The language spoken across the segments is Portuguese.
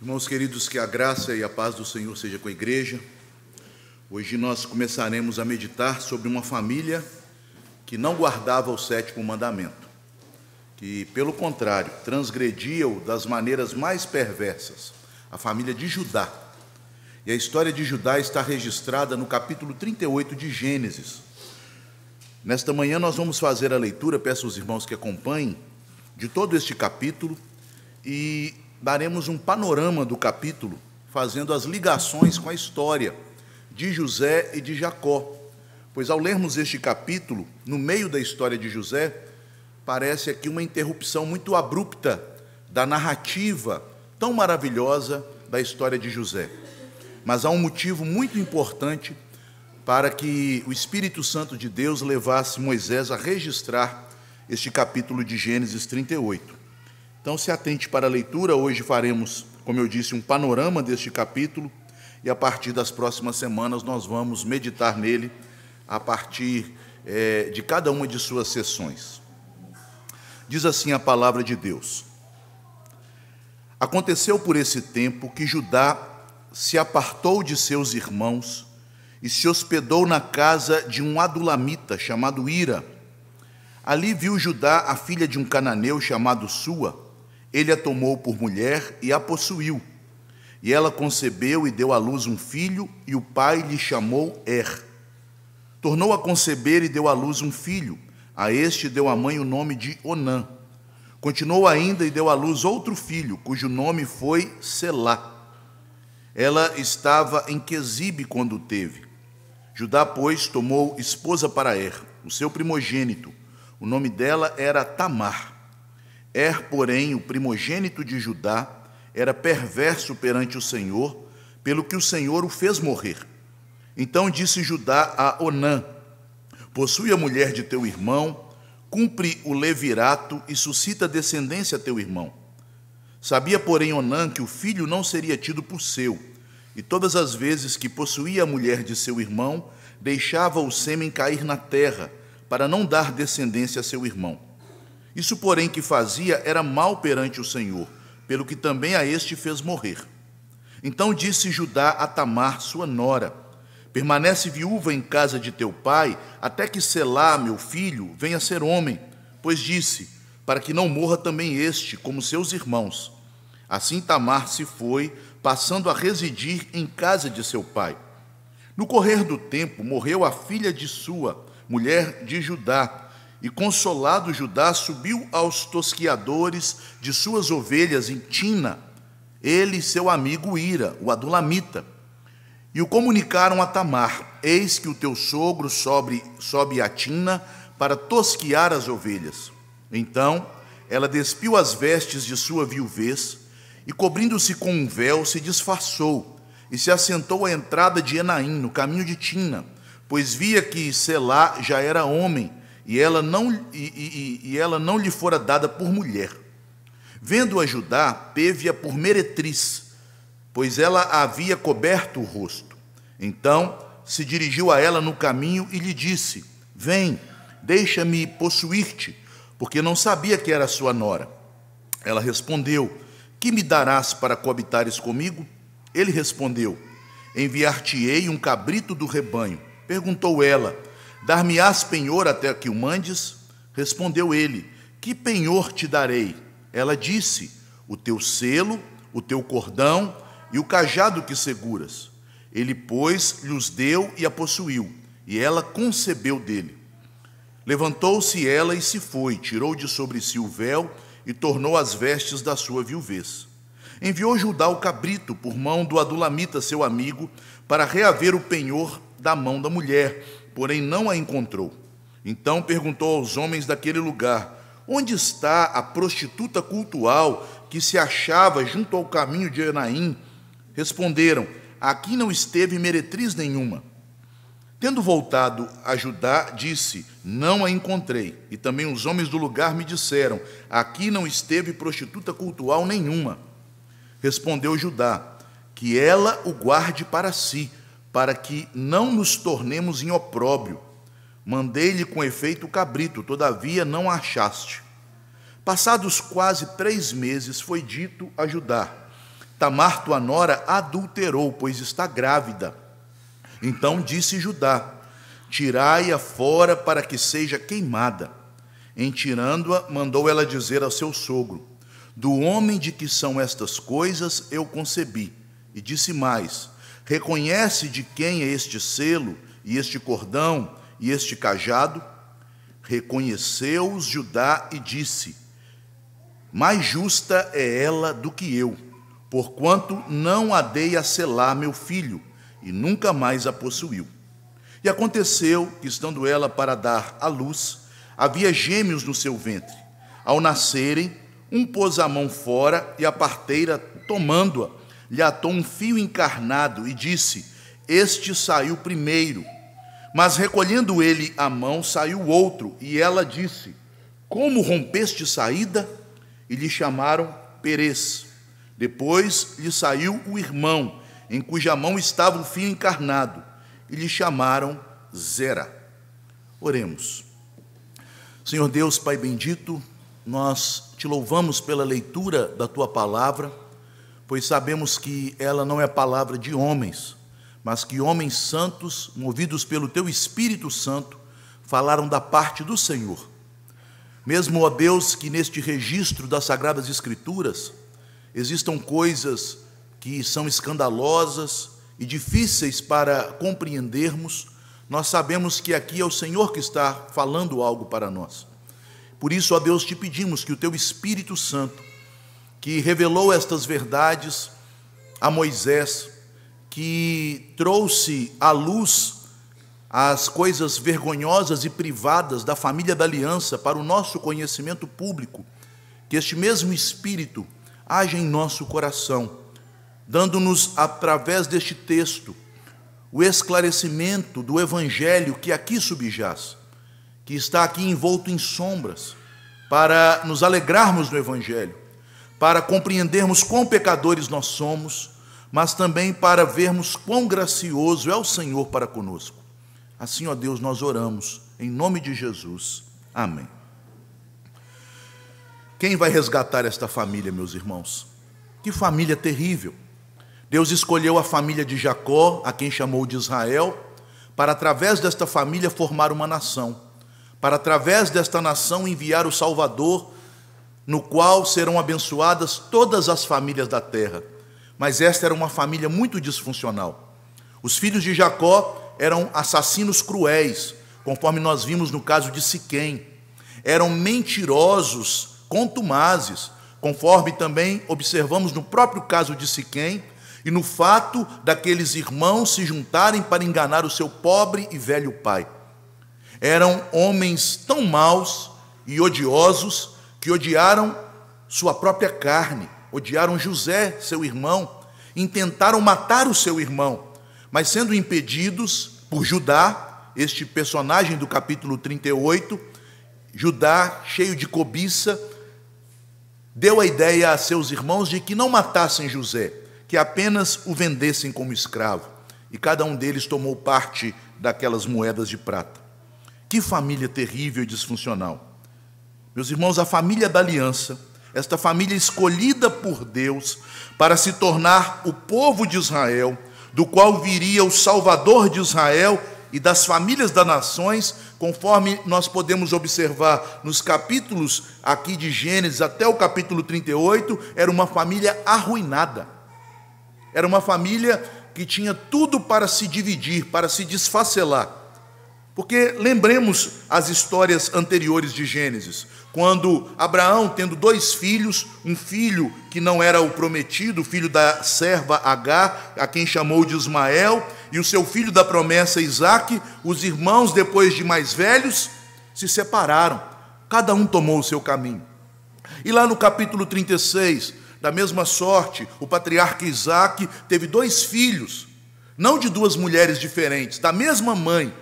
Irmãos queridos, que a graça e a paz do Senhor seja com a igreja. Hoje nós começaremos a meditar sobre uma família que não guardava o sétimo mandamento, que, pelo contrário, transgredia-o das maneiras mais perversas, a família de Judá. E a história de Judá está registrada no capítulo 38 de Gênesis. Nesta manhã nós vamos fazer a leitura, peço aos irmãos que acompanhem, de todo este capítulo e daremos um panorama do capítulo, fazendo as ligações com a história de José e de Jacó. Pois ao lermos este capítulo, no meio da história de José, parece aqui uma interrupção muito abrupta da narrativa tão maravilhosa da história de José. Mas há um motivo muito importante para que o Espírito Santo de Deus levasse Moisés a registrar este capítulo de Gênesis 38. Então se atente para a leitura. Hoje faremos, como eu disse, um panorama deste capítulo e a partir das próximas semanas nós vamos meditar nele a partir de cada uma de suas sessões. Diz assim a palavra de Deus: Aconteceu por esse tempo que Judá se apartou de seus irmãos e se hospedou na casa de um adulamita chamado Ira. Ali viu Judá a filha de um cananeu chamado Sua. Ele a tomou por mulher e a possuiu. E ela concebeu e deu à luz um filho, e o pai lhe chamou Tornou a conceber e deu à luz um filho. A este deu a mãe o nome de Onã. Continuou ainda e deu à luz outro filho, cujo nome foi Selá. Ela estava em Quezibe quando o teve. Judá, pois, tomou esposa para o seu primogênito. O nome dela era Tamar. Porém, o primogênito de Judá, era perverso perante o Senhor, pelo que o Senhor o fez morrer. Então disse Judá a Onã: Possui a mulher de teu irmão, cumpre o levirato e suscita descendência a teu irmão. Sabia, porém, Onã que o filho não seria tido por seu, e todas as vezes que possuía a mulher de seu irmão, deixava o sêmen cair na terra, para não dar descendência a seu irmão. Isso, porém, que fazia era mal perante o Senhor, pelo que também a este fez morrer. Então disse Judá a Tamar, sua nora: Permanece viúva em casa de teu pai, até que Selá, meu filho, venha ser homem. Pois disse, para que não morra também este, como seus irmãos. Assim Tamar se foi, passando a residir em casa de seu pai. No correr do tempo, morreu a filha de Sua, mulher de Judá, e consolado Judá subiu aos tosquiadores de suas ovelhas em Tina, ele e seu amigo Ira, o adulamita, e o comunicaram a Tamar: Eis que o teu sogro sobe a Tina para tosquiar as ovelhas. Então ela despiu as vestes de sua viuvez e, cobrindo-se com um véu, se disfarçou e se assentou à entrada de Enaim, no caminho de Tina, pois via que Selá já era homem, e ela não lhe fora dada por mulher. Vendo-a Judá, teve-a por meretriz, pois ela havia coberto o rosto. Então se dirigiu a ela no caminho e lhe disse: Vem, deixa-me possuir-te, porque não sabia que era sua nora. Ela respondeu: Que me darás para coabitares comigo? Ele respondeu: Enviar-te-ei um cabrito do rebanho. Perguntou ela: Dar-me-ás penhor até que o mandes? Respondeu ele: Que penhor te darei? Ela disse: O teu selo, o teu cordão e o cajado que seguras. Ele, pois, lhos deu e a possuiu, e ela concebeu dele. Levantou-se ela e se foi, tirou de sobre si o véu e tornou as vestes da sua viuvez. Enviou Judá o cabrito por mão do adulamita, seu amigo, para reaver o penhor da mão da mulher, porém não a encontrou. Então perguntou aos homens daquele lugar: Onde está a prostituta cultual que se achava junto ao caminho de Enaim? Responderam: Aqui não esteve meretriz nenhuma. Tendo voltado a Judá, disse: Não a encontrei. E também os homens do lugar me disseram: Aqui não esteve prostituta cultual nenhuma. Respondeu Judá: Que ela o guarde para si, para que não nos tornemos em opróbrio. Mandei-lhe com efeito o cabrito, todavia não a achaste. Passados quase 3 meses, foi dito a Judá: Tamar, tua nora, adulterou, pois está grávida. Então disse Judá: tirai-a fora para que seja queimada. Em tirando-a, mandou ela dizer ao seu sogro: do homem de que são estas coisas eu concebi. E disse mais: reconhece de quem é este selo, e este cordão, e este cajado? Reconheceu-os Judá e disse: mais justa é ela do que eu, porquanto não a dei a selar meu filho, e nunca mais a possuiu. E aconteceu que, estando ela para dar à luz, havia gêmeos no seu ventre. Ao nascerem, um pôs a mão fora, e a parteira, tomando-a, lhe atou um fio encarnado e disse: este saiu primeiro. Mas recolhendo ele a mão, saiu outro, e ela disse: como rompeste saída? E lhe chamaram Perez. Depois lhe saiu o irmão, em cuja mão estava o fio encarnado, e lhe chamaram Zera. Oremos. Senhor Deus, Pai bendito, nós te louvamos pela leitura da tua palavra, pois sabemos que ela não é palavra de homens, mas que homens santos, movidos pelo teu Espírito Santo, falaram da parte do Senhor. Mesmo, ó Deus, que neste registro das Sagradas Escrituras existam coisas que são escandalosas e difíceis para compreendermos, nós sabemos que aqui é o Senhor que está falando algo para nós. Por isso, ó Deus, te pedimos que o teu Espírito Santo, que revelou estas verdades a Moisés, que trouxe à luz as coisas vergonhosas e privadas da família da aliança para o nosso conhecimento público, que este mesmo Espírito haja em nosso coração, dando-nos, através deste texto, o esclarecimento do Evangelho que aqui subjaz, que está aqui envolto em sombras, para nos alegrarmos no Evangelho, para compreendermos quão pecadores nós somos, mas também para vermos quão gracioso é o Senhor para conosco. Assim, ó Deus, nós oramos, em nome de Jesus. Amém. Quem vai resgatar esta família, meus irmãos? Que família terrível! Deus escolheu a família de Jacó, a quem chamou de Israel, para, através desta família, formar uma nação, para, através desta nação, enviar o Salvador, no qual serão abençoadas todas as famílias da terra. Mas esta era uma família muito disfuncional. Os filhos de Jacó eram assassinos cruéis, conforme nós vimos no caso de Siquém. Eram mentirosos, contumazes, conforme também observamos no próprio caso de Siquém, e no fato daqueles irmãos se juntarem para enganar o seu pobre e velho pai. Eram homens tão maus e odiosos que odiaram sua própria carne, odiaram José, seu irmão, intentaram matar o seu irmão, mas sendo impedidos por Judá, este personagem do capítulo 38, Judá, cheio de cobiça, deu a ideia a seus irmãos de que não matassem José, que apenas o vendessem como escravo, e cada um deles tomou parte daquelas moedas de prata. Que família terrível e disfuncional! Meus irmãos, a família da aliança, esta família escolhida por Deus para se tornar o povo de Israel, do qual viria o Salvador de Israel e das famílias das nações, conforme nós podemos observar nos capítulos aqui de Gênesis até o capítulo 38, era uma família arruinada. Era uma família que tinha tudo para se dividir, para se desfacelar. Porque lembremos as histórias anteriores de Gênesis, quando Abraão, tendo 2 filhos, um filho que não era o prometido, o filho da serva Agar, a quem chamou de Ismael, e o seu filho da promessa Isaque, os irmãos, depois de mais velhos, se separaram, cada um tomou o seu caminho. E lá no capítulo 36, da mesma sorte, o patriarca Isaque teve 2 filhos, não de 2 mulheres diferentes, da mesma mãe,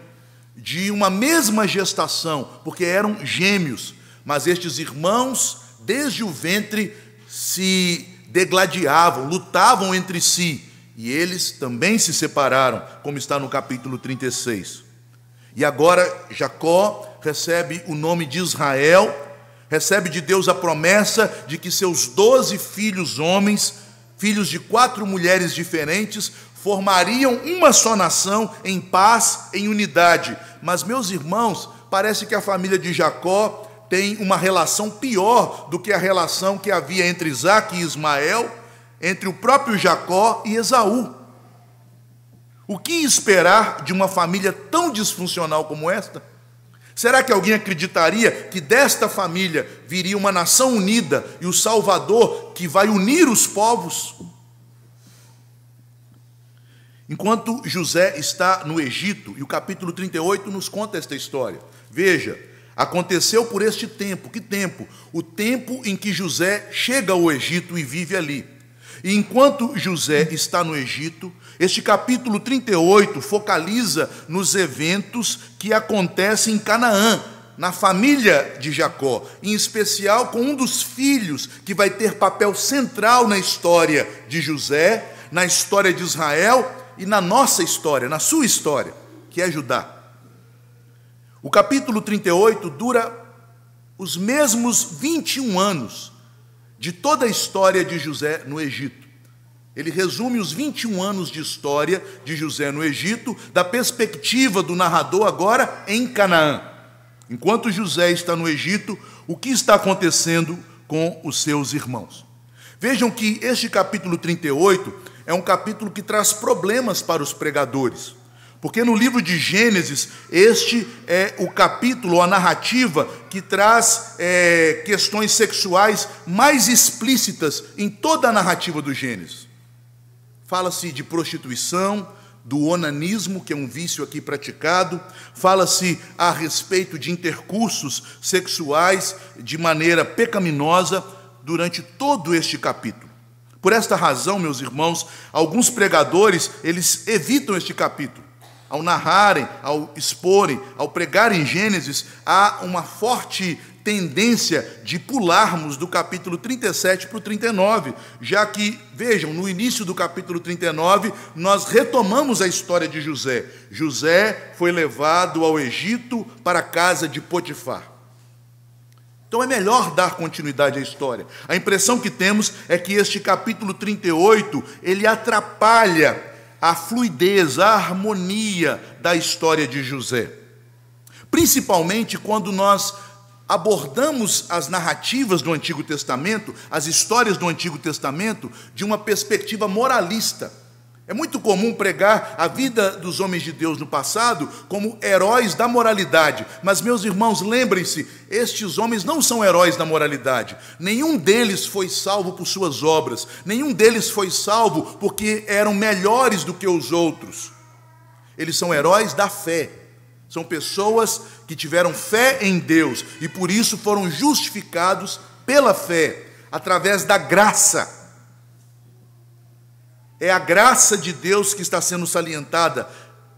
de uma mesma gestação, porque eram gêmeos, mas estes irmãos, desde o ventre, se degladiavam, lutavam entre si, e eles também se separaram, como está no capítulo 36. E agora Jacó recebe o nome de Israel, recebe de Deus a promessa de que seus 12 filhos homens filhos de 4 mulheres diferentes, formariam uma só nação em paz, em unidade. Mas, meus irmãos, parece que a família de Jacó tem uma relação pior do que a relação que havia entre Isaque e Ismael, entre o próprio Jacó e Esaú. O que esperar de uma família tão disfuncional como esta? Será que alguém acreditaria que desta família viria uma nação unida e o Salvador que vai unir os povos? Enquanto José está no Egito, e o capítulo 38 nos conta esta história. Veja, aconteceu por este tempo. Que tempo? O tempo em que José chega ao Egito e vive ali. E enquanto José está no Egito, este capítulo 38 focaliza nos eventos que acontecem em Canaã, na família de Jacó, em especial com um dos filhos que vai ter papel central na história de José, na história de Israel e na nossa história, na sua história, que é Judá. O capítulo 38 dura os mesmos 21 anos de toda a história de José no Egito. Ele resume os 21 anos de história de José no Egito, da perspectiva do narrador agora em Canaã. Enquanto José está no Egito, o que está acontecendo com os seus irmãos? Vejam que este capítulo 38 é um capítulo que traz problemas para os pregadores. Porque no livro de Gênesis, este é o capítulo, a narrativa, que traz questões sexuais mais explícitas em toda a narrativa do Gênesis. Fala-se de prostituição, do onanismo, que é um vício aqui praticado, fala-se a respeito de intercursos sexuais de maneira pecaminosa durante todo este capítulo. Por esta razão, meus irmãos, alguns pregadores, eles evitam este capítulo. Ao narrarem, ao exporem, ao pregarem Gênesis, há uma forte tendência de pularmos do capítulo 37 para o 39, já que, vejam, no início do capítulo 39, nós retomamos a história de José. José foi levado ao Egito para a casa de Potifar. Então é melhor dar continuidade à história. A impressão que temos é que este capítulo 38, ele atrapalha a fluidez, a harmonia da história de José. Principalmente quando nós abordamos as narrativas do Antigo Testamento, as histórias do Antigo Testamento, de uma perspectiva moralista. É muito comum pregar a vida dos homens de Deus no passado como heróis da moralidade. Mas, meus irmãos, lembrem-se, estes homens não são heróis da moralidade. Nenhum deles foi salvo por suas obras. Nenhum deles foi salvo porque eram melhores do que os outros. Eles são heróis da fé. São pessoas que tiveram fé em Deus e por isso foram justificados pela fé, através da graça. É a graça de Deus que está sendo salientada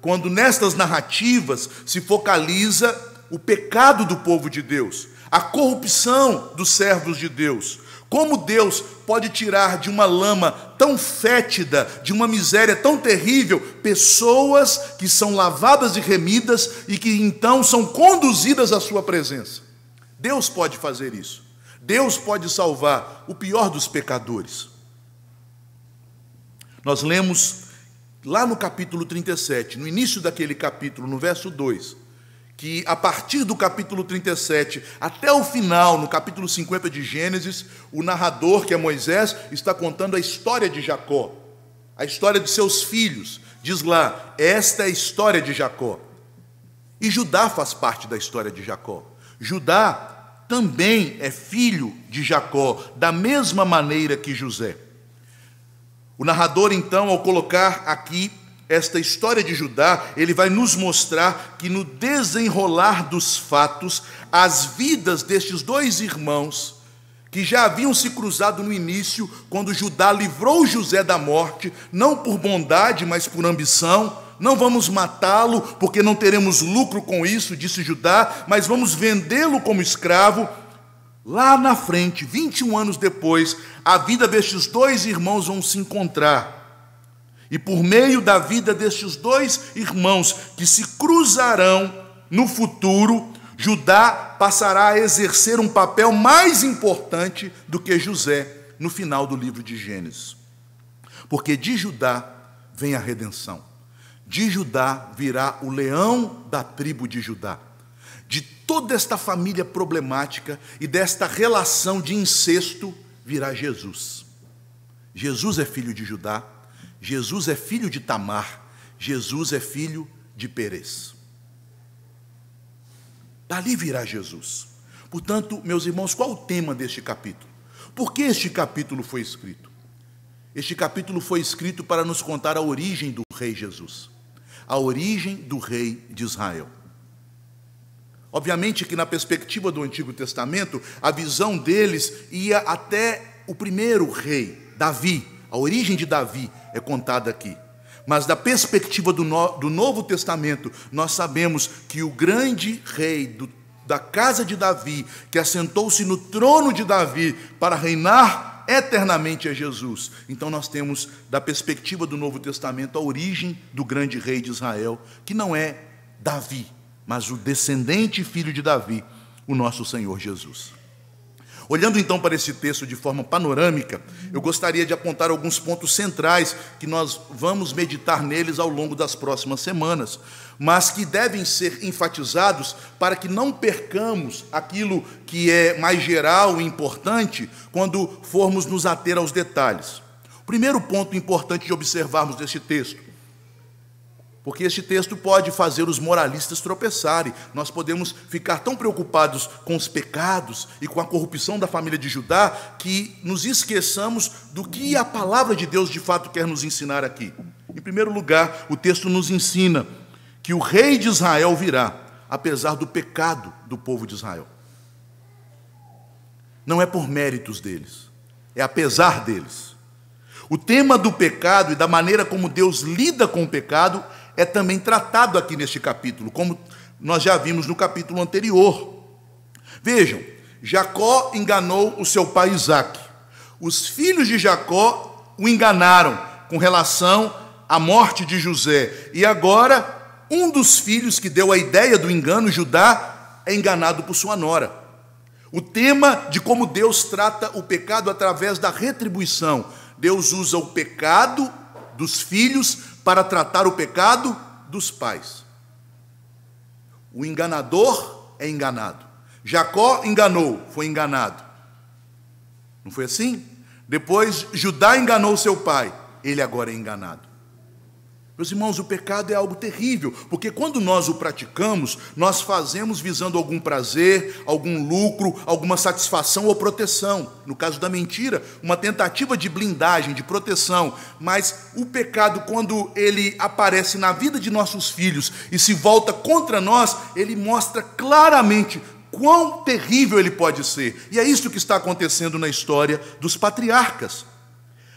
quando nestas narrativas se focaliza o pecado do povo de Deus, a corrupção dos servos de Deus. Como Deus pode tirar de uma lama tão fétida, de uma miséria tão terrível, pessoas que são lavadas e remidas e que então são conduzidas à sua presença? Deus pode fazer isso. Deus pode salvar o pior dos pecadores. Nós lemos lá no capítulo 37, no início daquele capítulo, no verso 2, que a partir do capítulo 37 até o final, no capítulo 50 de Gênesis, o narrador, que é Moisés, está contando a história de Jacó, a história de seus filhos. Diz lá, esta é a história de Jacó. E Judá faz parte da história de Jacó. Judá também é filho de Jacó, da mesma maneira que José. O narrador, então, ao colocar aqui esta história de Judá, ele vai nos mostrar que no desenrolar dos fatos, as vidas destes dois irmãos, que já haviam se cruzado no início, quando Judá livrou José da morte, não por bondade, mas por ambição. Não vamos matá-lo, porque não teremos lucro com isso, disse Judá, mas vamos vendê-lo como escravo. Lá na frente, 21 anos depois, a vida destes dois irmãos vão se encontrar. E por meio da vida destes dois irmãos que se cruzarão no futuro, Judá passará a exercer um papel mais importante do que José no final do livro de Gênesis. porque de Judá vem a redenção. De Judá virá o leão da tribo de Judá. De toda esta família problemática e desta relação de incesto virá Jesus. Jesus é filho de Judá, Jesus é filho de Tamar, Jesus é filho de Perez. Dali virá Jesus. Portanto, meus irmãos, qual o tema deste capítulo? Por que este capítulo foi escrito? Este capítulo foi escrito para nos contar a origem do rei Jesus, a origem do rei de Israel. Obviamente que na perspectiva do Antigo Testamento, a visão deles ia até o primeiro rei, Davi. A origem de Davi é contada aqui. Mas da perspectiva do Novo Testamento, nós sabemos que o grande rei da casa de Davi, que assentou-se no trono de Davi para reinar eternamente, é Jesus. Então nós temos, da perspectiva do Novo Testamento, a origem do grande rei de Israel, que não é Davi, mas o descendente e filho de Davi, o nosso Senhor Jesus. Olhando então para esse texto de forma panorâmica, eu gostaria de apontar alguns pontos centrais que nós vamos meditar neles ao longo das próximas semanas, mas que devem ser enfatizados para que não percamos aquilo que é mais geral e importante quando formos nos ater aos detalhes. O primeiro ponto importante de observarmos deste texto, porque este texto pode fazer os moralistas tropeçarem. Nós podemos ficar tão preocupados com os pecados e com a corrupção da família de Judá que nos esqueçamos do que a palavra de Deus de fato quer nos ensinar aqui. Em primeiro lugar, o texto nos ensina que o rei de Israel virá, apesar do pecado do povo de Israel. Não é por méritos deles, é apesar deles. O tema do pecado e da maneira como Deus lida com o pecado é também tratado aqui neste capítulo, como nós já vimos no capítulo anterior. Vejam, Jacó enganou o seu pai Isaque. Os filhos de Jacó o enganaram com relação à morte de José. E agora, um dos filhos que deu a ideia do engano, Judá, é enganado por sua nora. O tema de como Deus trata o pecado através da retribuição. Deus usa o pecado dos filhos para tratar o pecado dos pais. O enganador é enganado. Jacó enganou, foi enganado. Não foi assim? Depois Judá enganou seu pai, ele agora é enganado. Meus irmãos, o pecado é algo terrível, porque quando nós o praticamos, nós fazemos visando algum prazer, algum lucro, alguma satisfação ou proteção. No caso da mentira, uma tentativa de blindagem, de proteção. Mas o pecado, quando ele aparece na vida de nossos filhos e se volta contra nós, ele mostra claramente quão terrível ele pode ser. E é isso que está acontecendo na história dos patriarcas.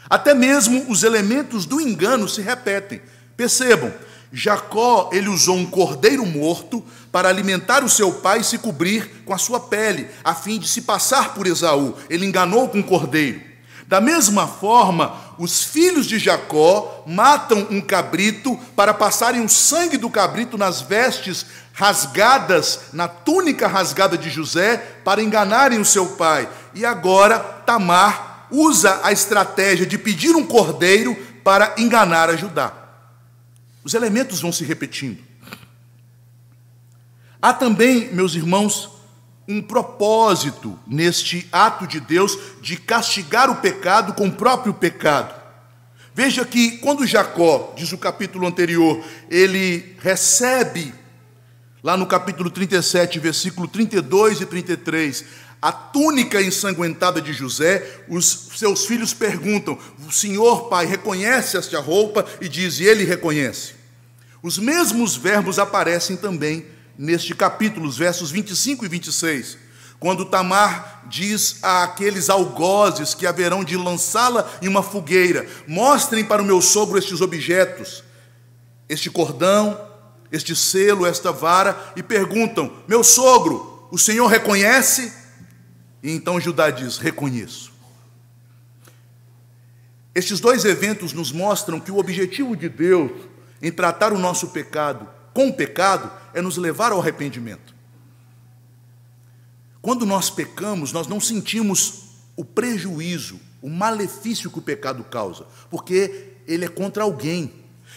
Até mesmo os elementos do engano se repetem. Percebam, Jacó, ele usou um cordeiro morto para alimentar o seu pai e se cobrir com a sua pele, a fim de se passar por Esaú. Ele enganou com o cordeiro. Da mesma forma, os filhos de Jacó matam um cabrito para passarem o sangue do cabrito nas vestes rasgadas, na túnica rasgada de José, para enganarem o seu pai. E agora, Tamar usa a estratégia de pedir um cordeiro para enganar a Judá. Os elementos vão se repetindo. Há também, meus irmãos, um propósito neste ato de Deus de castigar o pecado com o próprio pecado. Veja que quando Jacó, diz o capítulo anterior, ele recebe, lá no capítulo 37, versículo 32 e 33, a túnica ensanguentada de José, os seus filhos perguntam: o senhor, pai, reconhece esta roupa? E diz: e ele reconhece. Os mesmos verbos aparecem também neste capítulo, os versos 25 e 26, quando Tamar diz àqueles algozes que haverão de lançá-la em uma fogueira: mostrem para o meu sogro estes objetos, este cordão, este selo, esta vara, e perguntam: meu sogro, o senhor reconhece? E então Judá diz: reconheço. Estes dois eventos nos mostram que o objetivo de Deus em tratar o nosso pecado com o pecado é nos levar ao arrependimento. Quando nós pecamos, nós não sentimos o prejuízo, o malefício que o pecado causa, porque ele é contra alguém.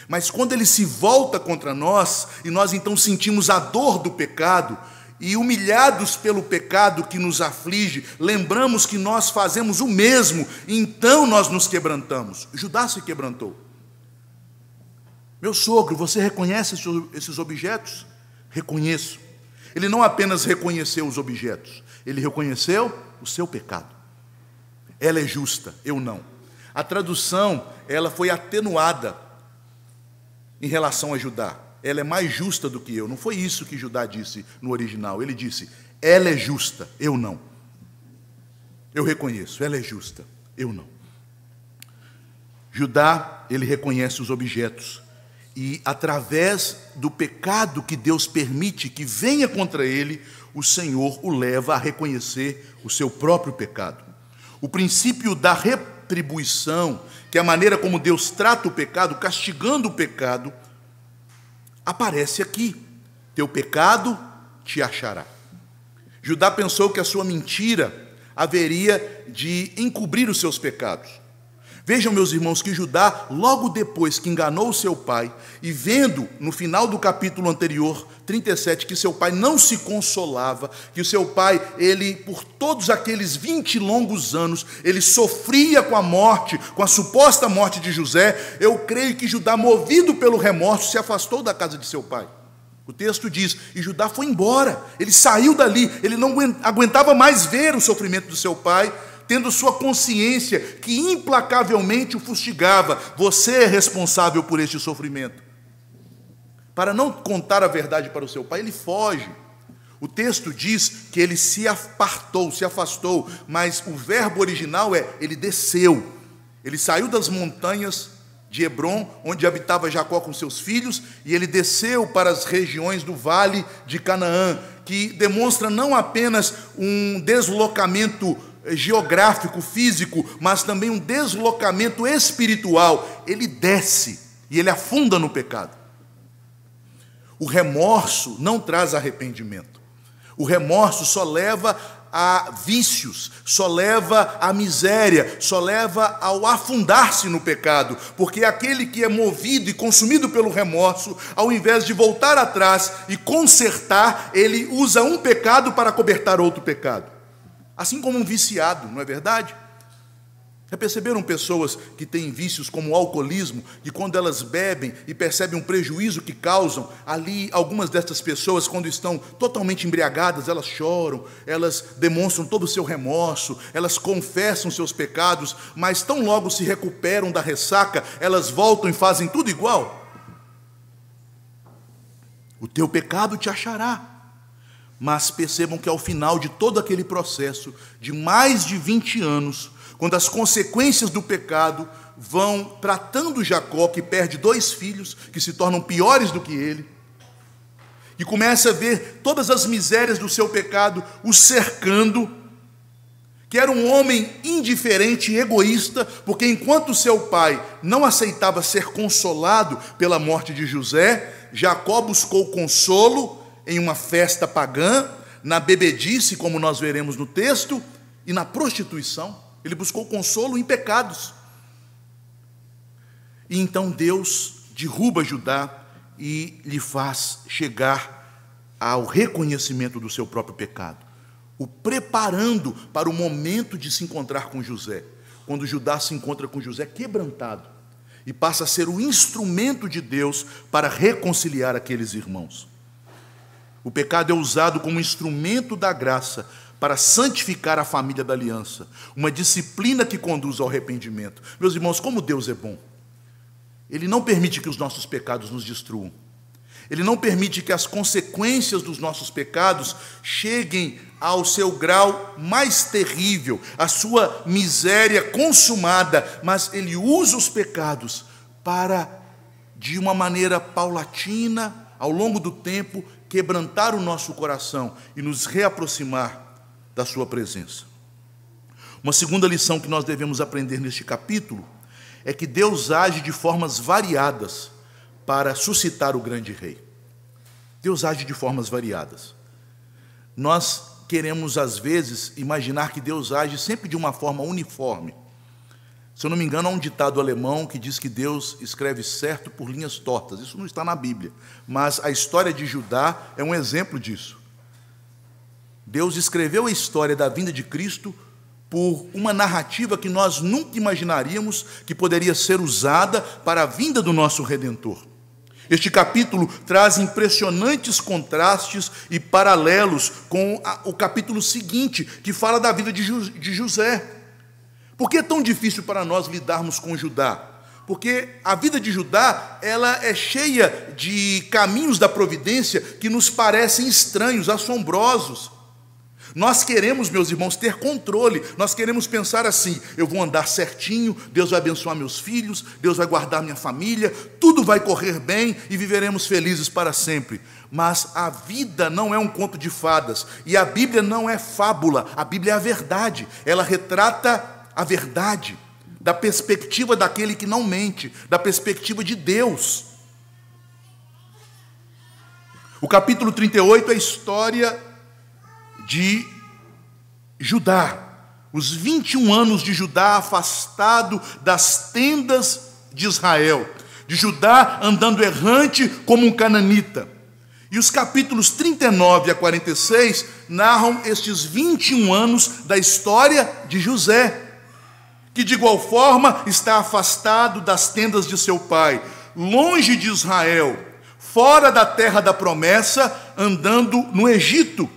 Mas quando ele se volta contra nós, e nós então sentimos a dor do pecado, e humilhados pelo pecado que nos aflige, lembramos que nós fazemos o mesmo, então nós nos quebrantamos. Judá se quebrantou. Meu sogro, você reconhece esses objetos? Reconheço. Ele não apenas reconheceu os objetos, ele reconheceu o seu pecado. Ela é justa, eu não. A tradução, ela foi atenuada em relação a Judá. Ela é mais justa do que eu. Não foi isso que Judá disse no original. Ele disse, ela é justa, eu não. Eu reconheço, ela é justa, eu não. Judá, ele reconhece os objetos. E através do pecado que Deus permite que venha contra ele, o Senhor o leva a reconhecer o seu próprio pecado. O princípio da retribuição, que é a maneira como Deus trata o pecado, castigando o pecado, aparece aqui. Teu pecado te achará. Judá pensou que a sua mentira haveria de encobrir os seus pecados. Vejam, meus irmãos, que Judá, logo depois que enganou o seu pai, e vendo no final do capítulo anterior, 37, que seu pai não se consolava, que o seu pai, ele, por todos aqueles 20 longos anos, ele sofria com a morte, com a suposta morte de José, eu creio que Judá, movido pelo remorso, se afastou da casa de seu pai. O texto diz, e Judá foi embora, ele saiu dali, ele não aguentava mais ver o sofrimento do seu pai, tendo sua consciência que implacavelmente o fustigava. Você é responsável por este sofrimento. Para não contar a verdade para o seu pai, ele foge. O texto diz que ele se apartou, se afastou, mas o verbo original é, ele desceu. Ele saiu das montanhas de Hebrom, onde habitava Jacó com seus filhos, e ele desceu para as regiões do vale de Canaã, que demonstra não apenas um deslocamento geográfico, físico, mas também um deslocamento espiritual. Ele desce e ele afunda no pecado. O remorso não traz arrependimento. O remorso só leva a vícios, só leva à miséria, só leva ao afundar-se no pecado, porque aquele que é movido e consumido pelo remorso, ao invés de voltar atrás e consertar, ele usa um pecado para cobertar outro pecado. Assim como um viciado, não é verdade? Já perceberam pessoas que têm vícios como o alcoolismo, que quando elas bebem e percebem um prejuízo que causam, ali algumas destas pessoas, quando estão totalmente embriagadas, elas choram, elas demonstram todo o seu remorso, elas confessam seus pecados, mas tão logo se recuperam da ressaca, elas voltam e fazem tudo igual. O teu pecado te achará. Mas percebam que ao final de todo aquele processo, de mais de 20 anos, quando as consequências do pecado vão tratando Jacó, que perde 2 filhos, que se tornam piores do que ele, e começa a ver todas as misérias do seu pecado o cercando, que era um homem indiferente e egoísta, porque enquanto seu pai não aceitava ser consolado pela morte de José, Jacó buscou consolo em uma festa pagã, na bebedice, como nós veremos no texto, e na prostituição. Ele buscou consolo em pecados. E então Deus derruba Judá e lhe faz chegar ao reconhecimento do seu próprio pecado, o preparando para o momento de se encontrar com José. Quando Judá se encontra com José quebrantado, e passa a ser o instrumento de Deus para reconciliar aqueles irmãos. O pecado é usado como instrumento da graça para santificar a família da aliança, uma disciplina que conduz ao arrependimento. Meus irmãos, como Deus é bom. Ele não permite que os nossos pecados nos destruam. Ele não permite que as consequências dos nossos pecados cheguem ao seu grau mais terrível, a sua miséria consumada, mas Ele usa os pecados para, de uma maneira paulatina, ao longo do tempo, quebrantar o nosso coração e nos reaproximar da sua presença. Uma segunda lição que nós devemos aprender neste capítulo é que Deus age de formas variadas para suscitar o grande rei. Deus age de formas variadas. Nós queremos, às vezes, imaginar que Deus age sempre de uma forma uniforme. Se eu não me engano, há um ditado alemão que diz que Deus escreve certo por linhas tortas. Isso não está na Bíblia, mas a história de Judá é um exemplo disso. Deus escreveu a história da vinda de Cristo por uma narrativa que nós nunca imaginaríamos que poderia ser usada para a vinda do nosso Redentor. Este capítulo traz impressionantes contrastes e paralelos com o capítulo seguinte, que fala da vida de José. Por que é tão difícil para nós lidarmos com Judá? Porque a vida de Judá, ela é cheia de caminhos da providência que nos parecem estranhos, assombrosos. Nós queremos, meus irmãos, ter controle. Nós queremos pensar assim: eu vou andar certinho, Deus vai abençoar meus filhos, Deus vai guardar minha família, tudo vai correr bem e viveremos felizes para sempre. Mas a vida não é um conto de fadas, e a Bíblia não é fábula, a Bíblia é a verdade. Ela retrata a verdade da perspectiva daquele que não mente, da perspectiva de Deus. O capítulo 38 é a história de Judá, os 21 anos de Judá afastado das tendas de Israel, de Judá andando errante como um cananita. E os capítulos 39 a 46 narram estes 21 anos da história de José, que de igual forma está afastado das tendas de seu pai, longe de Israel, fora da terra da promessa, andando no Egito.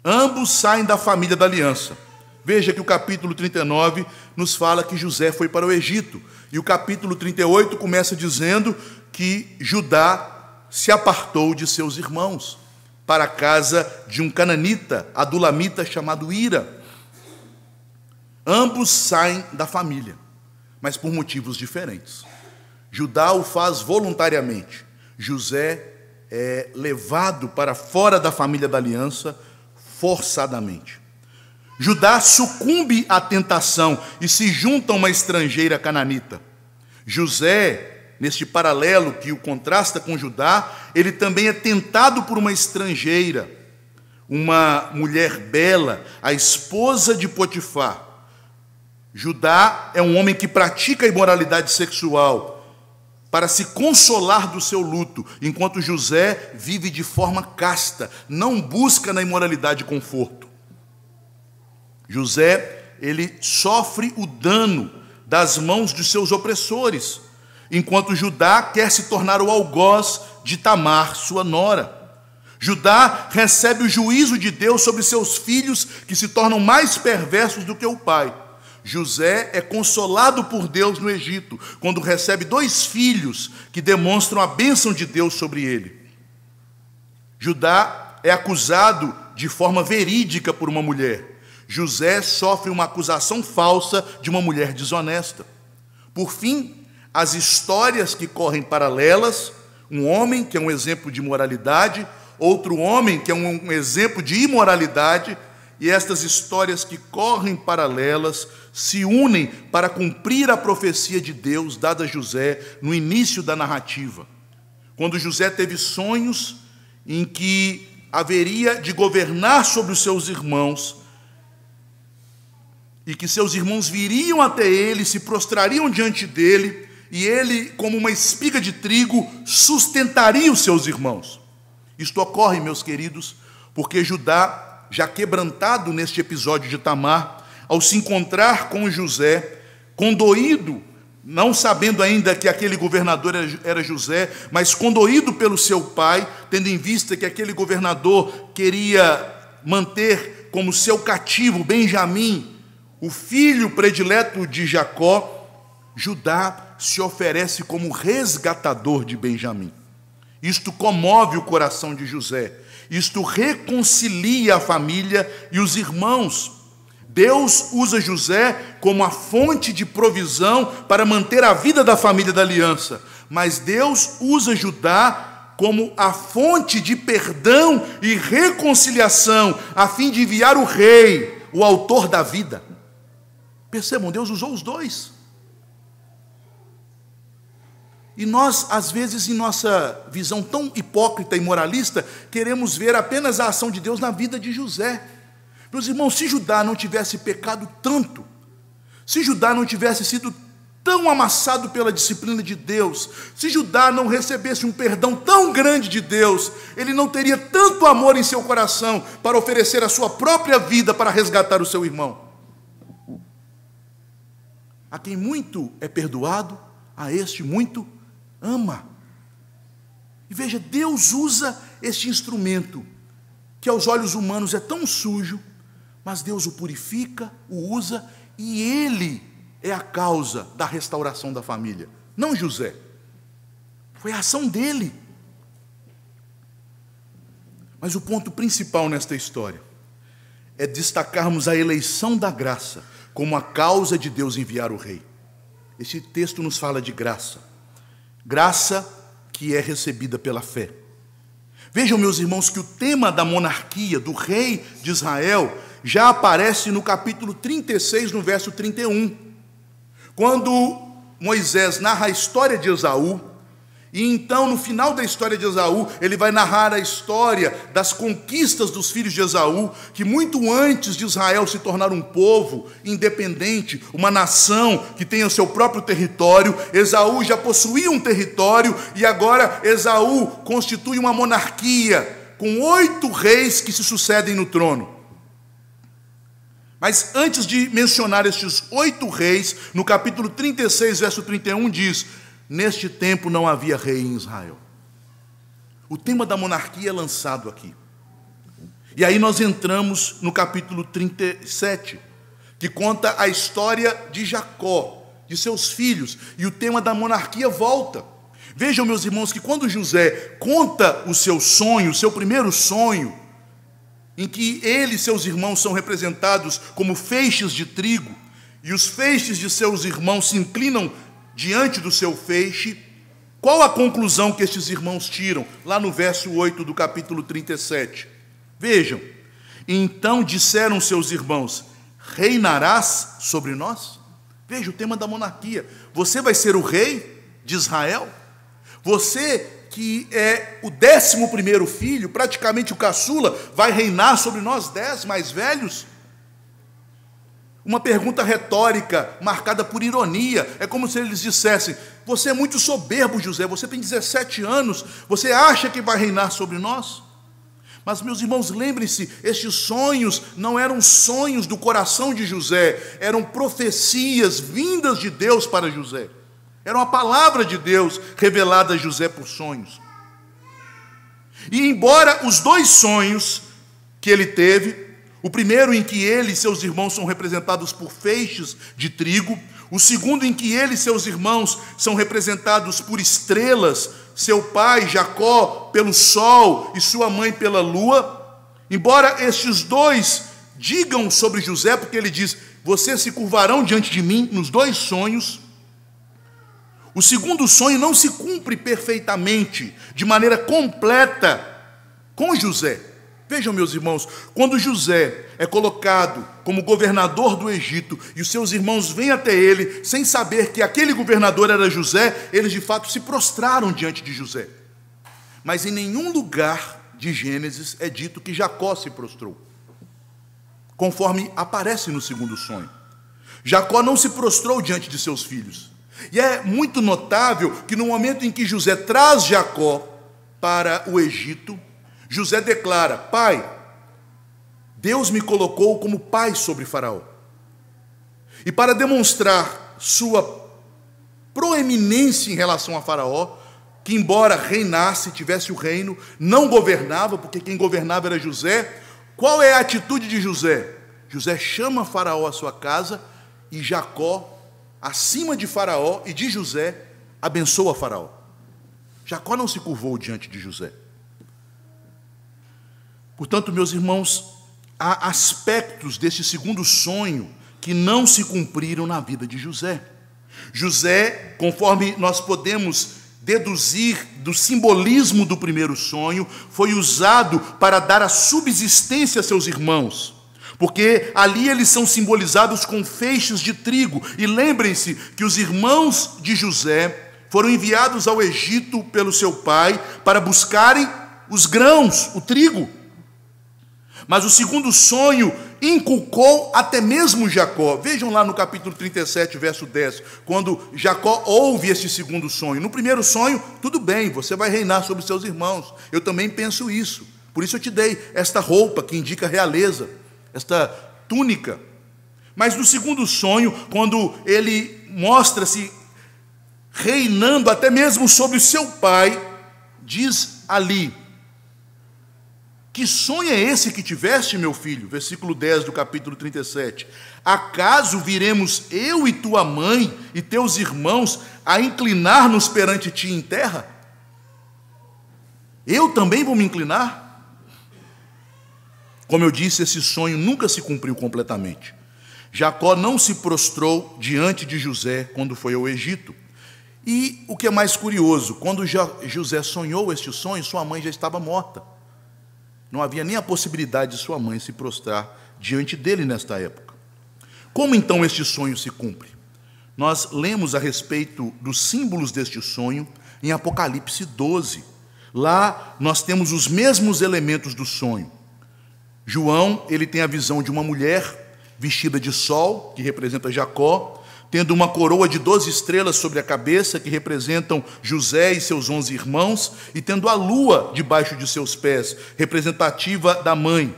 Ambos saem da família da aliança. Veja que o capítulo 39 nos fala que José foi para o Egito. E o capítulo 38 começa dizendo que Judá se apartou de seus irmãos para a casa de um cananita, adulamita chamado Ira. Ambos saem da família, mas por motivos diferentes. Judá o faz voluntariamente. José é levado para fora da família da aliança forçadamente. Judá sucumbe à tentação e se junta a uma estrangeira cananita. José, neste paralelo que o contrasta com Judá, ele também é tentado por uma estrangeira, uma mulher bela, a esposa de Potifar. Judá é um homem que pratica a imoralidade sexual para se consolar do seu luto, enquanto José vive de forma casta, não busca na imoralidade conforto. José, ele sofre o dano das mãos de seus opressores, enquanto Judá quer se tornar o algoz de Tamar, sua nora. Judá recebe o juízo de Deus sobre seus filhos, que se tornam mais perversos do que o pai. José é consolado por Deus no Egito, quando recebe 2 filhos que demonstram a bênção de Deus sobre ele. Judá é acusado de forma verídica por uma mulher. José sofre uma acusação falsa de uma mulher desonesta. Por fim, as histórias que correm paralelas, um homem que é um exemplo de moralidade, outro homem que é um exemplo de imoralidade, e estas histórias que correm paralelas se unem para cumprir a profecia de Deus dada a José no início da narrativa. Quando José teve sonhos em que haveria de governar sobre os seus irmãos, e que seus irmãos viriam até ele, se prostrariam diante dele, e ele, como uma espiga de trigo, sustentaria os seus irmãos. Isto ocorre, meus queridos, porque Judá, já quebrantado neste episódio de Tamar, ao se encontrar com José, condoído, não sabendo ainda que aquele governador era José, mas condoído pelo seu pai, tendo em vista que aquele governador queria manter como seu cativo Benjamim, o filho predileto de Jacó, Judá se oferece como resgatador de Benjamim. Isto comove o coração de José. Isto reconcilia a família e os irmãos. Deus usa José como a fonte de provisão para manter a vida da família da aliança, mas Deus usa Judá como a fonte de perdão e reconciliação, a fim de enviar o rei, o autor da vida. Percebam, Deus usou os dois. E nós, às vezes, em nossa visão tão hipócrita e moralista, queremos ver apenas a ação de Deus na vida de José. Meus irmãos, se Judá não tivesse pecado tanto, Se Judá não tivesse sido tão amassado pela disciplina de Deus, se Judá não recebesse um perdão tão grande de Deus, ele não teria tanto amor em seu coração para oferecer a sua própria vida para resgatar o seu irmão. A quem muito é perdoado, a este muito ama. E veja, Deus usa este instrumento, que aos olhos humanos é tão sujo, mas Deus o purifica, o usa, e Ele é a causa da restauração da família, não José. Foi a ação dele. Mas o ponto principal nesta história é destacarmos a eleição da graça como a causa de Deus enviar o rei. Esse texto nos fala de graça. Graça que é recebida pela fé. Vejam, meus irmãos, que o tema da monarquia, do rei de Israel, já aparece no capítulo 36, no verso 31. Quando Moisés narra a história de Esaú, e então no final da história de Esaú, ele vai narrar a história das conquistas dos filhos de Esaú, que muito antes de Israel se tornar um povo independente, uma nação que tenha o seu próprio território, Esaú já possuía um território, e agora Esaú constitui uma monarquia, com 8 reis que se sucedem no trono. Mas antes de mencionar estes 8 reis, no capítulo 36, verso 31, diz: neste tempo não havia rei em Israel. O tema da monarquia é lançado aqui. E aí nós entramos no capítulo 37, que conta a história de Jacó, de seus filhos, e o tema da monarquia volta. Vejam, meus irmãos, que quando José conta o seu sonho, o seu primeiro sonho, em que ele e seus irmãos são representados como feixes de trigo, e os feixes de seus irmãos se inclinam diante do seu feixe, qual a conclusão que estes irmãos tiram? Lá no verso 8 do capítulo 37. Vejam, então disseram seus irmãos: reinarás sobre nós? Veja o tema da monarquia. Você vai ser o rei de Israel? Você que é o 11º filho, praticamente o caçula, vai reinar sobre nós 10 mais velhos? Uma pergunta retórica, marcada por ironia. É como se eles dissessem: você é muito soberbo, José, você tem 17 anos, você acha que vai reinar sobre nós? Mas, meus irmãos, lembrem-se, estes sonhos não eram sonhos do coração de José, eram profecias vindas de Deus para José. Era uma palavra de Deus revelada a José por sonhos. E embora os 2 sonhos que ele teve, o primeiro em que ele e seus irmãos são representados por feixes de trigo, o segundo em que ele e seus irmãos são representados por estrelas, seu pai Jacó pelo sol e sua mãe pela lua, embora estes 2 digam sobre José, porque ele diz: vocês se curvarão diante de mim, nos 2 sonhos, o segundo sonho não se cumpre perfeitamente, de maneira completa, com José. Vejam, meus irmãos, quando José é colocado como governador do Egito, e os seus irmãos vêm até ele, sem saber que aquele governador era José, eles de fato se prostraram diante de José. Mas em nenhum lugar de Gênesis é dito que Jacó se prostrou, conforme aparece no segundo sonho. Jacó não se prostrou diante de seus filhos. E é muito notável que no momento em que José traz Jacó para o Egito, José declara: pai, Deus me colocou como pai sobre Faraó. E para demonstrar sua proeminência em relação a Faraó, que embora reinasse, tivesse o reino, não governava, porque quem governava era José, qual é a atitude de José? José chama Faraó à sua casa, e Jacó, acima de Faraó e de José, abençoa Faraó. Jacó não se curvou diante de José. Portanto, meus irmãos, há aspectos desse segundo sonho que não se cumpriram na vida de José. José, conforme nós podemos deduzir do simbolismo do primeiro sonho, foi usado para dar a subsistência a seus irmãos, porque ali eles são simbolizados com feixes de trigo. E lembrem-se que os irmãos de José foram enviados ao Egito pelo seu pai para buscarem os grãos, o trigo. Mas o segundo sonho inculcou até mesmo Jacó. Vejam lá no capítulo 37, verso 10, quando Jacó ouve este segundo sonho. No primeiro sonho, tudo bem, você vai reinar sobre seus irmãos. Eu também penso isso. Por isso eu te dei esta roupa que indica realeza, esta túnica. Mas no segundo sonho, quando ele mostra-se reinando até mesmo sobre o seu pai, diz ali: que sonho é esse que tiveste, meu filho? Versículo 10 do capítulo 37. Acaso viremos eu e tua mãe e teus irmãos a inclinar-nos perante ti em terra? Eu também vou me inclinar? Como eu disse, esse sonho nunca se cumpriu completamente. Jacó não se prostrou diante de José quando foi ao Egito. E o que é mais curioso, quando José sonhou este sonho, sua mãe já estava morta. Não havia nem a possibilidade de sua mãe se prostrar diante dele nesta época. Como então este sonho se cumpre? Nós lemos a respeito dos símbolos deste sonho em Apocalipse 12. Lá nós temos os mesmos elementos do sonho. João, ele tem a visão de uma mulher vestida de sol, que representa Jacó, tendo uma coroa de 12 estrelas sobre a cabeça, que representam José e seus 11 irmãos, e tendo a lua debaixo de seus pés, representativa da mãe.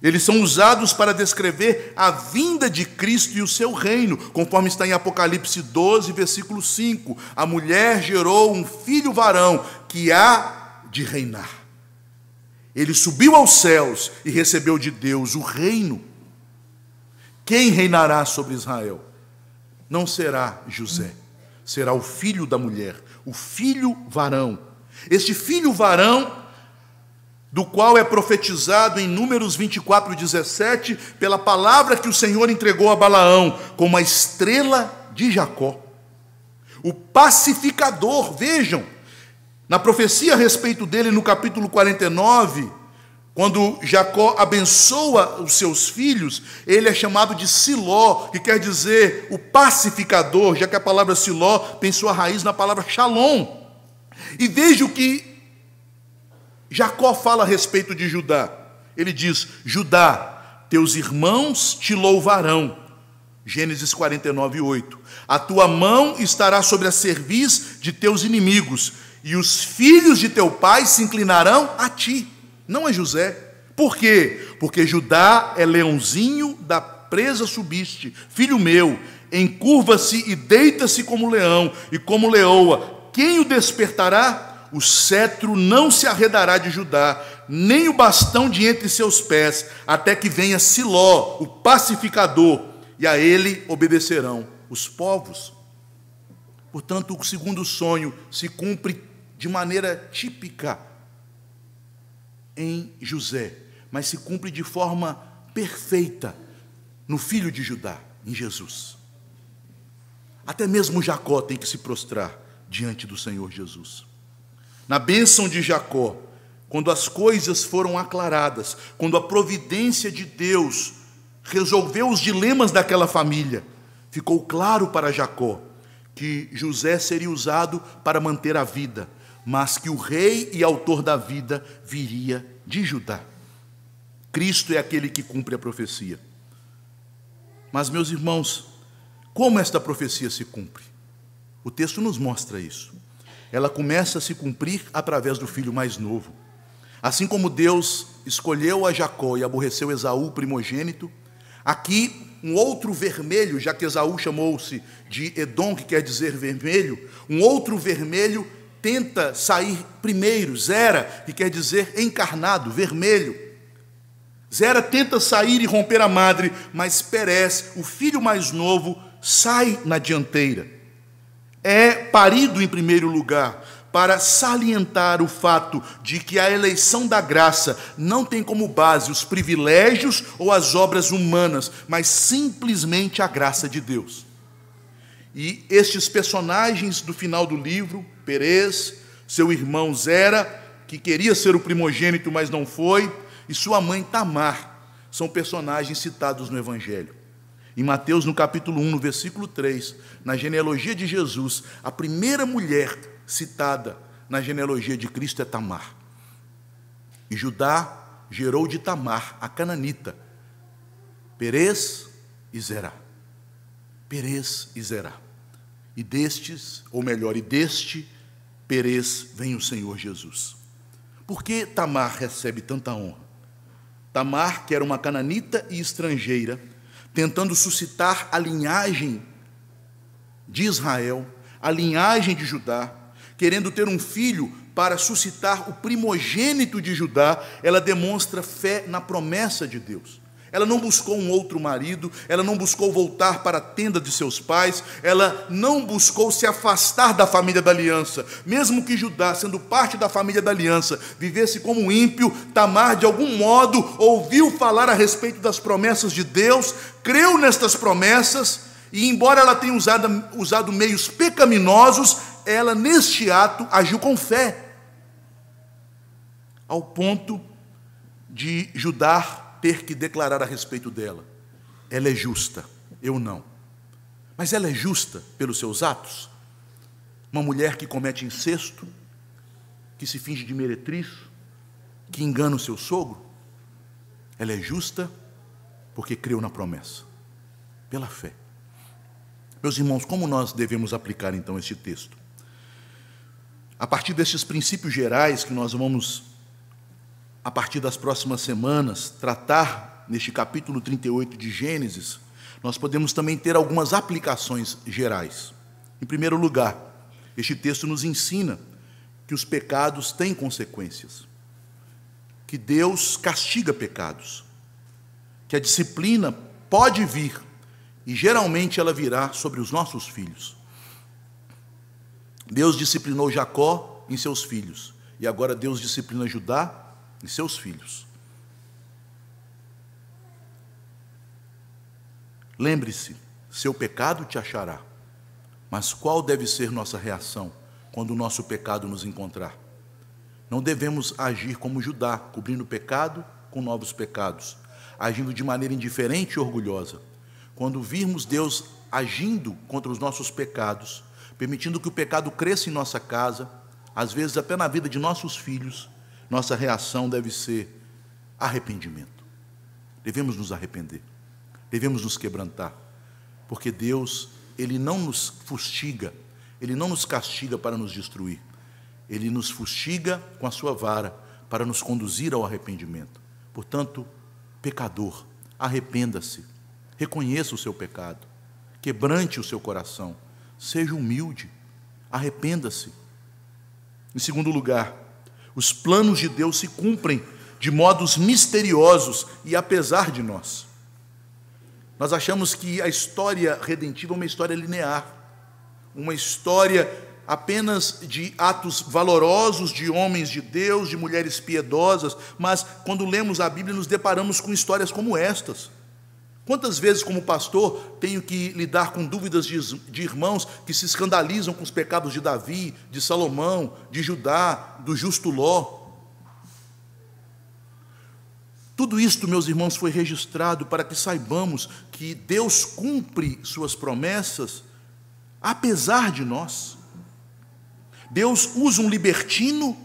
Eles são usados para descrever a vinda de Cristo e o seu reino, conforme está em Apocalipse 12, versículo 5. A mulher gerou um filho varão que há de reinar. Ele subiu aos céus e recebeu de Deus o reino. Quem reinará sobre Israel? Não será José, será o filho da mulher, o filho varão. Este filho varão, do qual é profetizado em Números 24:17, pela palavra que o Senhor entregou a Balaão, como a estrela de Jacó. O pacificador, vejam, na profecia a respeito dele, no capítulo 49, quando Jacó abençoa os seus filhos, ele é chamado de Siló, que quer dizer o pacificador, já que a palavra Siló tem sua raiz na palavra Shalom. E veja o que Jacó fala a respeito de Judá. Ele diz: Judá, teus irmãos te louvarão. Gênesis 49:8. A tua mão estará sobre a cerviz de teus inimigos, e os filhos de teu pai se inclinarão a ti. Não é José. Por quê? Porque Judá é leãozinho da presa subiste, filho meu, encurva-se e deita-se como leão, e como leoa. Quem o despertará? O cetro não se arredará de Judá, nem o bastão de entre seus pés, até que venha Siló, o pacificador, e a ele obedecerão os povos. Portanto, o segundo sonho se cumpre de maneira típica em José, mas se cumpre de forma perfeita no filho de Judá, em Jesus. Até mesmo Jacó tem que se prostrar diante do Senhor Jesus. Na bênção de Jacó, quando as coisas foram aclaradas, quando a providência de Deus resolveu os dilemas daquela família, ficou claro para Jacó que José seria usado para manter a vida, mas que o rei e autor da vida viria de Judá. Cristo é aquele que cumpre a profecia. Mas, meus irmãos, como esta profecia se cumpre? O texto nos mostra isso. Ela começa a se cumprir através do filho mais novo. Assim como Deus escolheu a Jacó e aborreceu Esaú, primogênito, aqui um outro vermelho, já que Esaú chamou-se de Edom, que quer dizer vermelho, um outro vermelho tenta sair primeiro, Zera, que quer dizer encarnado, vermelho. Zera tenta sair e romper a madre, mas Perez, o filho mais novo, sai na dianteira. É parido em primeiro lugar, para salientar o fato de que a eleição da graça não tem como base os privilégios ou as obras humanas, mas simplesmente a graça de Deus. E estes personagens do final do livro, Perez, seu irmão Zera, que queria ser o primogênito, mas não foi, e sua mãe Tamar, são personagens citados no Evangelho. Em Mateus, no capítulo 1, no versículo 3, na genealogia de Jesus, a primeira mulher citada na genealogia de Cristo é Tamar. E Judá gerou de Tamar a cananita, Perez e Zerá. Perez e Zerá. E destes, ou melhor, e deste Perez vem o Senhor Jesus. Por que Tamar recebe tanta honra? Tamar, que era uma cananita e estrangeira, tentando suscitar a linhagem de Israel, a linhagem de Judá, querendo ter um filho para suscitar o primogênito de Judá, ela demonstra fé na promessa de Deus. Ela não buscou um outro marido, ela não buscou voltar para a tenda de seus pais, ela não buscou se afastar da família da aliança. Mesmo que Judá, sendo parte da família da aliança, vivesse como um ímpio, Tamar, de algum modo, ouviu falar a respeito das promessas de Deus, creu nestas promessas, e embora ela tenha usado meios pecaminosos, ela, neste ato, agiu com fé, ao ponto de Judá ter que declarar a respeito dela: ela é justa, eu não. Mas ela é justa pelos seus atos? Uma mulher que comete incesto, que se finge de meretriz, que engana o seu sogro, ela é justa porque creu na promessa, pela fé. Meus irmãos, como nós devemos aplicar então este texto? A partir destes princípios gerais que nós vamos, a partir das próximas semanas, tratar neste capítulo 38 de Gênesis, nós podemos também ter algumas aplicações gerais. Em primeiro lugar, este texto nos ensina que os pecados têm consequências, que Deus castiga pecados, que a disciplina pode vir, e geralmente ela virá sobre os nossos filhos. Deus disciplinou Jacó em seus filhos, e agora Deus disciplina Judá em seus filhos. Lembre-se, seu pecado te achará. Mas qual deve ser nossa reação quando o nosso pecado nos encontrar? Não devemos agir como Judá, cobrindo o pecado com novos pecados, agindo de maneira indiferente e orgulhosa. Quando virmos Deus agindo contra os nossos pecados, permitindo que o pecado cresça em nossa casa, às vezes até na vida de nossos filhos, nossa reação deve ser arrependimento. Devemos nos arrepender, devemos nos quebrantar, porque Deus, Ele não nos fustiga, Ele não nos castiga para nos destruir, Ele nos fustiga com a sua vara para nos conduzir ao arrependimento. Portanto, pecador, arrependa-se, reconheça o seu pecado, quebrante o seu coração, seja humilde, arrependa-se. Em segundo lugar, os planos de Deus se cumprem de modos misteriosos e apesar de nós. Nós achamos que a história redentiva é uma história linear, uma história apenas de atos valorosos de homens de Deus, de mulheres piedosas, mas quando lemos a Bíblia nos deparamos com histórias como estas. Quantas vezes, como pastor, tenho que lidar com dúvidas de irmãos que se escandalizam com os pecados de Davi, de Salomão, de Judá, do justo Ló. Tudo isto, meus irmãos, foi registrado para que saibamos que Deus cumpre suas promessas apesar de nós. Deus usa um libertino,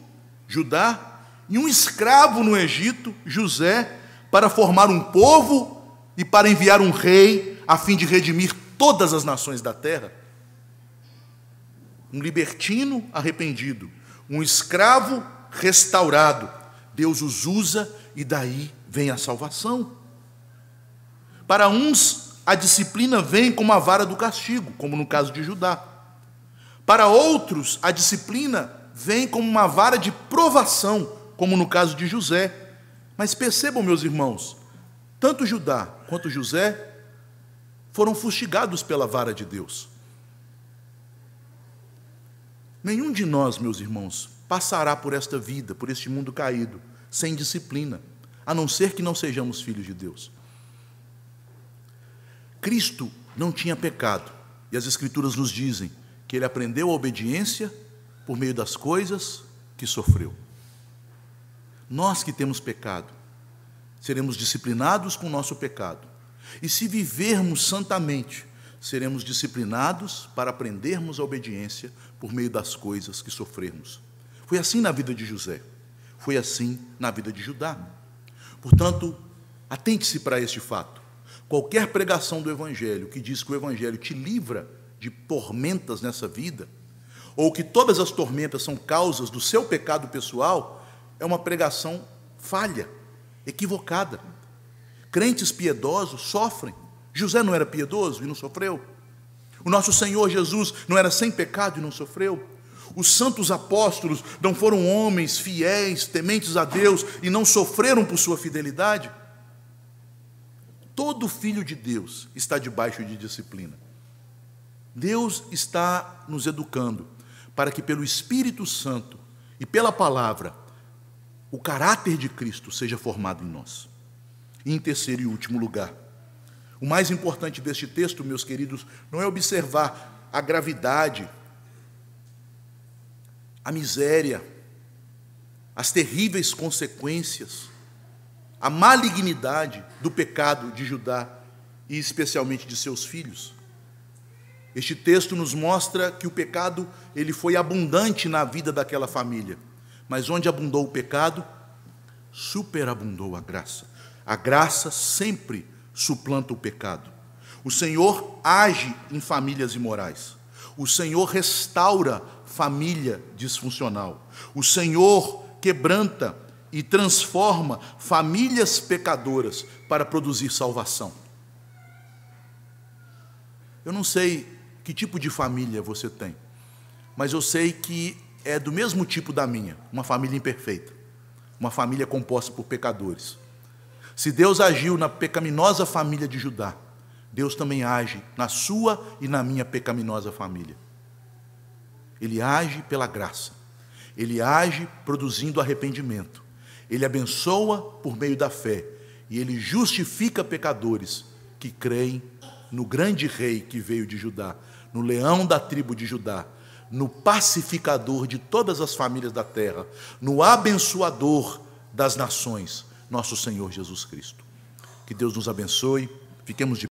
Judá, e um escravo no Egito, José, para formar um povo e para enviar um rei a fim de redimir todas as nações da terra. Um libertino arrependido, um escravo restaurado. Deus os usa e daí vem a salvação. Para uns, a disciplina vem como a vara do castigo, como no caso de Judá. Para outros, a disciplina vem como uma vara de provação, como no caso de José. Mas percebam, meus irmãos, tanto Judá quanto José foram fustigados pela vara de Deus. Nenhum de nós, meus irmãos, passará por esta vida, por este mundo caído, sem disciplina, a não ser que não sejamos filhos de Deus. Cristo não tinha pecado, e as Escrituras nos dizem que Ele aprendeu a obediência por meio das coisas que sofreu. Nós que temos pecado, seremos disciplinados com o nosso pecado. E se vivermos santamente, seremos disciplinados para aprendermos a obediência por meio das coisas que sofrermos. Foi assim na vida de José, foi assim na vida de Judá. Portanto, atente-se para este fato. qualquer pregação do Evangelho que diz que o Evangelho te livra de tormentas nessa vida, ou que todas as tormentas são causas do seu pecado pessoal, é uma pregação falha, equivocada. Crentes piedosos sofrem. José não era piedoso e não sofreu? O nosso Senhor Jesus não era sem pecado e não sofreu? Os santos apóstolos não foram homens fiéis, tementes a Deus e não sofreram por sua fidelidade? Todo filho de Deus está debaixo de disciplina. Deus está nos educando para que pelo Espírito Santo e pela palavra o caráter de Cristo seja formado em nós. E em terceiro e último lugar, o mais importante deste texto, meus queridos, não é observar a gravidade, a miséria, as terríveis consequências, a malignidade do pecado de Judá e especialmente de seus filhos. Este texto nos mostra que o pecado ele foi abundante na vida daquela família, mas onde abundou o pecado, superabundou a graça. A graça sempre suplanta o pecado. O Senhor age em famílias imorais. O Senhor restaura família disfuncional. O Senhor quebranta e transforma famílias pecadoras para produzir salvação. Eu não sei que tipo de família você tem, mas eu sei que é do mesmo tipo da minha, uma família imperfeita, uma família composta por pecadores. Se Deus agiu na pecaminosa família de Judá, Deus também age na sua e na minha pecaminosa família. Ele age pela graça, Ele age produzindo arrependimento, Ele abençoa por meio da fé e Ele justifica pecadores que creem no grande rei que veio de Judá, no leão da tribo de Judá, no pacificador de todas as famílias da terra, no abençoador das nações, nosso Senhor Jesus Cristo. Que Deus nos abençoe, fiquemos de